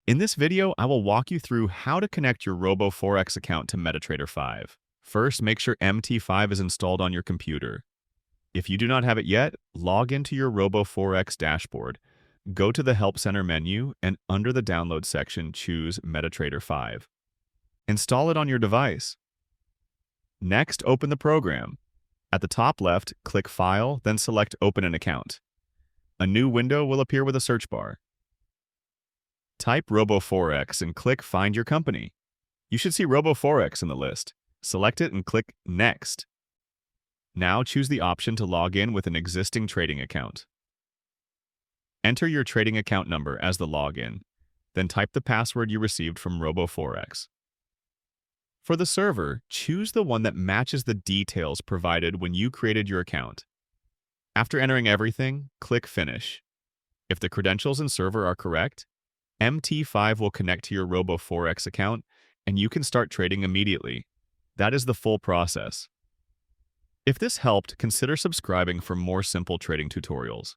In this video, I will walk you through how to connect your RoboForex account to MetaTrader 5. First, make sure MT5 is installed on your computer. If you do not have it yet, log into your RoboForex dashboard. Go to the Help Center menu and under the Download section, choose MetaTrader 5. Install it on your device. Next, open the program. At the top left, click File, then select Open an Account. A new window will appear with a search bar. Type RoboForex and click Find Your Company. You should see RoboForex in the list. Select it and click Next. Now choose the option to log in with an existing trading account. Enter your trading account number as the login, then type the password you received from RoboForex. For the server, choose the one that matches the details provided when you created your account. After entering everything, click Finish. If the credentials and server are correct, MT5 will connect to your RoboForex account and you can start trading immediately. That is the full process. If this helped, consider subscribing for more simple trading tutorials.